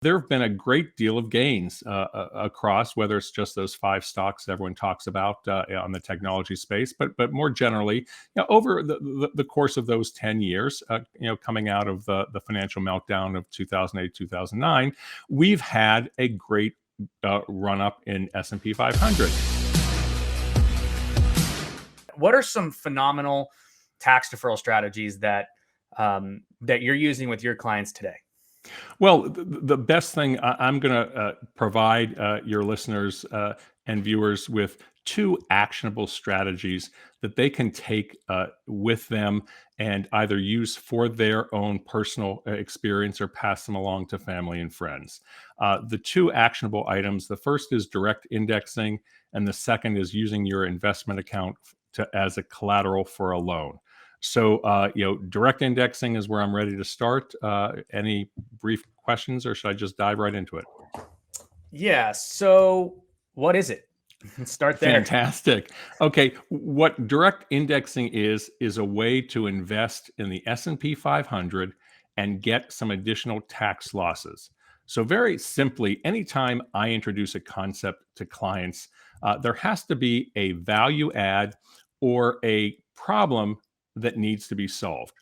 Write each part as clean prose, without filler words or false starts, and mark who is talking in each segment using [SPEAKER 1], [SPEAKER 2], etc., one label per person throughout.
[SPEAKER 1] There have been a great deal of gains across, whether it's just those five stocks everyone talks about on the technology space, but more generally, over the course of those 10 years, coming out of the financial meltdown of 2008, 2009, we've had a great run up in S&P 500.
[SPEAKER 2] What are some phenomenal tax deferral strategies that you're using with your clients today?
[SPEAKER 1] Well, the best thing I'm going to provide your listeners and viewers with two actionable strategies that they can take with them and either use for their own personal experience or pass them along to family and friends. The two actionable items, the first is direct indexing, and the second is using your investment account as a collateral for a loan. So, direct indexing is where I'm ready to start. Any brief questions, or should I just dive right into it?
[SPEAKER 2] Yeah. So what is it? Let's start there.
[SPEAKER 1] Fantastic. Okay, what direct indexing is a way to invest in the S&P 500 and get some additional tax losses. So very simply, anytime I introduce a concept to clients, there has to be a value add or a problem that needs to be solved.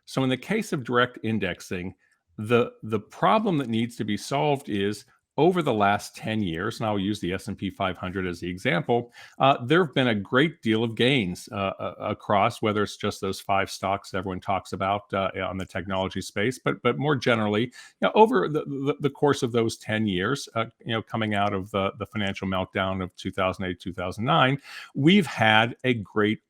[SPEAKER 1] So in the case of direct indexing, the problem that needs to be solved is over the last 10 years, and I'll use the S&P 500 as the example, there have been a great deal of gains across, whether it's just those five stocks everyone talks about on the technology space, but more generally, over the course of those 10 years, coming out of the financial meltdown of 2008, 2009, we've had a great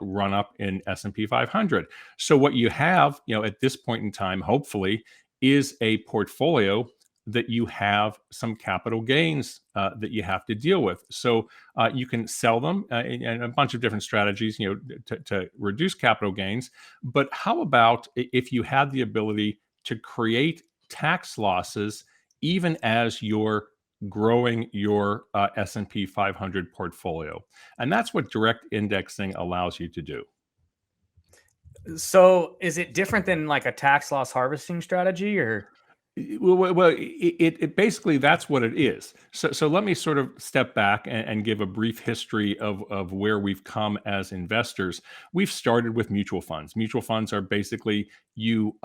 [SPEAKER 1] run up in S&P 500. So what you have, at this point in time, hopefully, is a portfolio that you have some capital gains that you have to deal with. So you can sell them and a bunch of different strategies, to reduce capital gains. But how about if you had the ability to create tax losses even as you're growing your S&P 500 portfolio? And that's what direct indexing allows you to do.
[SPEAKER 2] So is it different than like a tax loss harvesting strategy, or?
[SPEAKER 1] Well, it basically that's what it is. So let me sort of step back and give a brief history of where we've come as investors. We've started with mutual funds. Mutual funds are basically you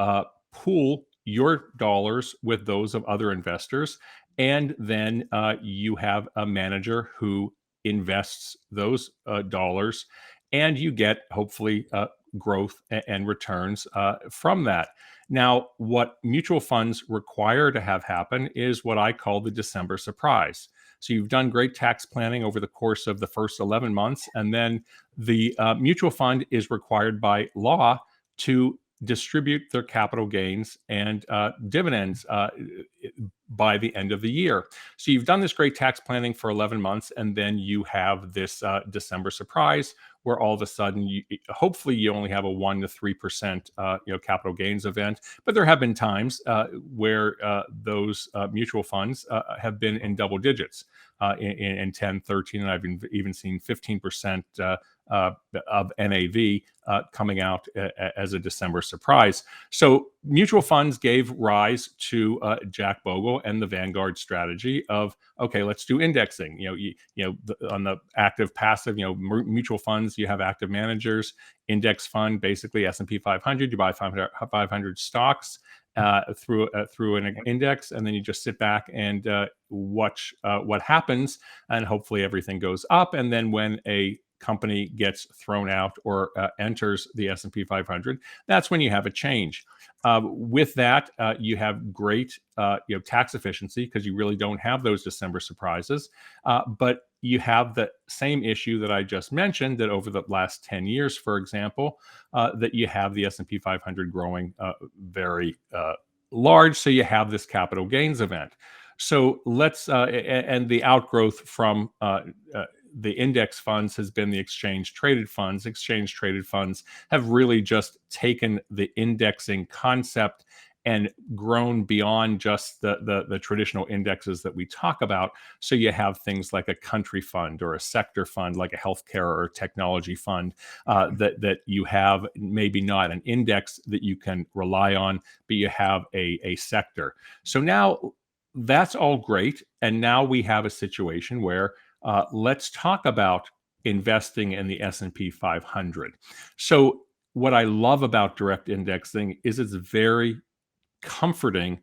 [SPEAKER 1] pool your dollars with those of other investors, and then you have a manager who invests those dollars, and you get hopefully growth and returns from that. Now, what mutual funds require to have happen is what I call the December surprise. So you've done great tax planning over the course of the first 11 months, and then the mutual fund is required by law to distribute their capital gains and dividends by the end of the year. So you've done this great tax planning for 11 months, and then you have this December surprise where all of a sudden, hopefully, you only have a 1 to 3% capital gains event. But there have been times where those mutual funds have been in double digits, in 10, 13, and I've even seen 15% of NAV coming out as a December surprise. So mutual funds gave rise to Jack Bogle and the Vanguard strategy of, okay, let's do indexing. On the active passive, mutual funds, you have active managers. Index fund, basically S&P 500. You buy 500 stocks through an index, and then you just sit back and watch what happens, and hopefully everything goes up. And then when a company gets thrown out or enters the S&P 500, that's when you have a change. With that, you have great tax efficiency because you really don't have those December surprises. But you have the same issue that I just mentioned, that over the last 10 years, for example, that you have the S&P 500 growing very large. So you have this capital gains event. So let's, and the outgrowth from the index funds has been the exchange traded funds. Exchange traded funds have really just taken the indexing concept and grown beyond just the traditional indexes that we talk about. So you have things like a country fund or a sector fund, like a healthcare or technology fund, that you have maybe not an index that you can rely on, but you have a sector. So now that's all great. And now we have a situation where let's talk about investing in the S&P 500. So what I love about direct indexing is it's very comforting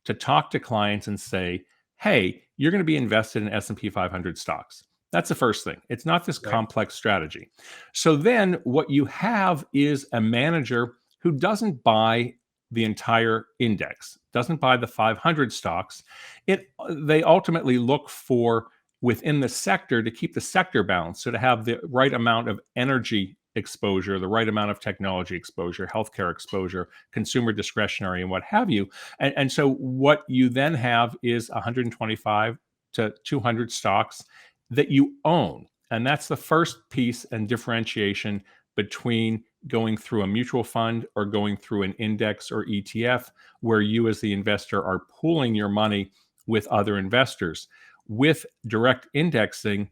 [SPEAKER 1] to talk to clients and say, hey, you're going to be invested in S&P 500 stocks. That's the first thing. It's not this
[SPEAKER 2] Right.
[SPEAKER 1] complex strategy. So then what you have is a manager who doesn't buy the entire index, doesn't buy the 500 stocks. They ultimately look for within the sector to keep the sector balanced. So to have the right amount of energy exposure, the right amount of technology exposure, healthcare exposure, consumer discretionary, and what have you. And so what you then have is 125 to 200 stocks that you own. And that's the first piece and differentiation between going through a mutual fund or going through an index or ETF, where you as the investor are pooling your money with other investors. With direct indexing,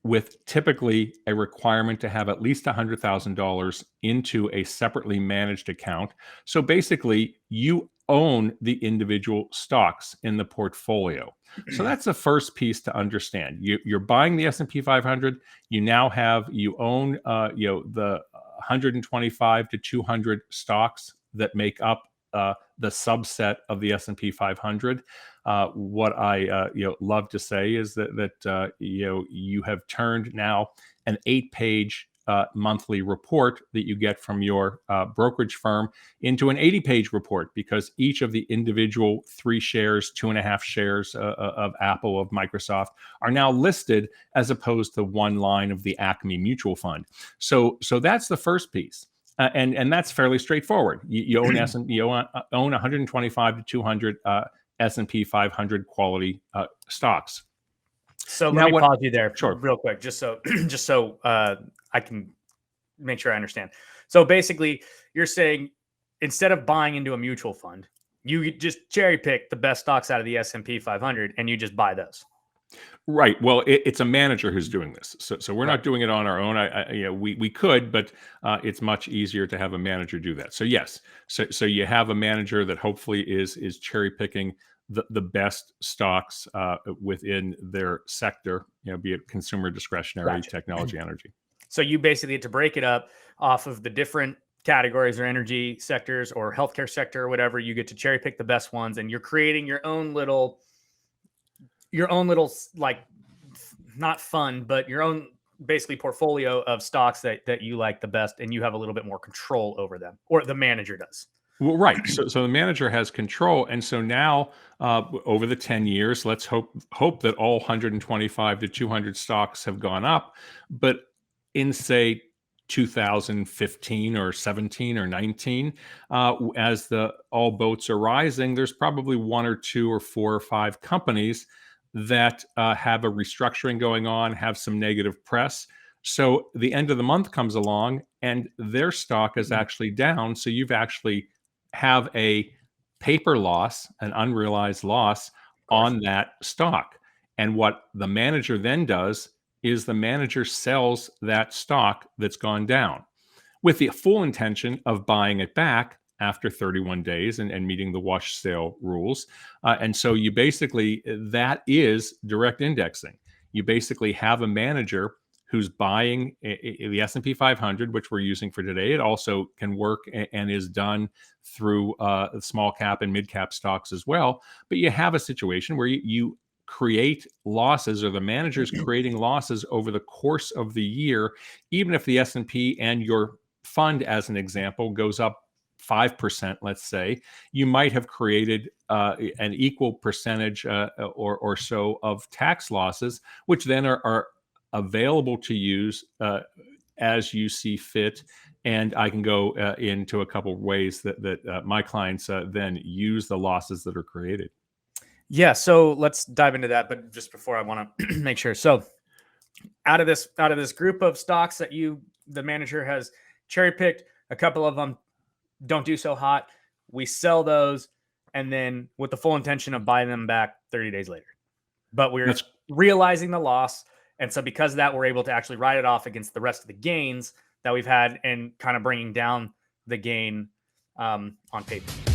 [SPEAKER 1] with typically a requirement to have at least $100,000 into a separately managed account. So basically, you own the individual stocks in the portfolio. So that's the first piece to understand. You're buying the S&P 500. You own the 125 to 200 stocks that make up the subset of the S&P 500. What I love to say is that you have turned now an 8-page monthly report that you get from your brokerage firm into an 80-page report, because each of the individual 3 shares, 2.5 shares of Apple, of Microsoft are now listed, as opposed to one line of the Acme mutual fund. So that's the first piece. And that's fairly straightforward. You own own 125 to 200 S&P 500 quality stocks.
[SPEAKER 2] So
[SPEAKER 1] Now,
[SPEAKER 2] let me pause you there
[SPEAKER 1] Sure.
[SPEAKER 2] real quick, just so I can make sure I understand. So basically, you're saying instead of buying into a mutual fund, you just cherry pick the best stocks out of the S&P 500 and you just buy those.
[SPEAKER 1] Right. Well, it's a manager who's doing this, so we're
[SPEAKER 2] Right.
[SPEAKER 1] not doing it on our own. We could, but it's much easier to have a manager do that. So yes, so you have a manager that hopefully is cherry picking the best stocks within their sector. Be it consumer discretionary,
[SPEAKER 2] Gotcha.
[SPEAKER 1] technology, energy.
[SPEAKER 2] So you basically get to break it up off of the different categories or energy sectors or healthcare sector or whatever. You get to cherry pick the best ones, and you're creating your own little like, not fun, but your own basically portfolio of stocks that you like the best, and you have a little bit more control over them, or the manager does.
[SPEAKER 1] Well, right. So the manager has control, and so now over the 10 years, let's hope that all 125 to 200 stocks have gone up. But in say 2015 or 17 or 19, as the all boats are rising, there's probably 1 or 2 or 4 or 5 companies that have a restructuring going on, have some negative press. So the end of the month comes along, and their stock is actually down. So you've actually have a paper loss, an unrealized loss on that stock. And what the manager then does is the manager sells that stock that's gone down with the full intention of buying it back after 31 days and meeting the wash sale rules. And so you basically, that is direct indexing. You basically have a manager who's buying the S&P 500, which we're using for today. It also can work and is done through small cap and mid cap stocks as well. But you have a situation where you create losses, or the manager's creating losses over the course of the year, even if the S&P and your fund, as an example, goes up 5%, let's say, you might have created an equal percentage or so of tax losses, which then are available to use as you see fit. And I can go into a couple of ways that my clients then use the losses that are created.
[SPEAKER 2] Yeah, so let's dive into that. But just before, I want to make sure. So out of this group of stocks that the manager has cherry picked, a couple of them don't do so hot. We sell those, and then with the full intention of buying them back 30 days later. But we're realizing the loss. And so because of that, we're able to actually write it off against the rest of the gains that we've had, and kind of bringing down the gain on paper.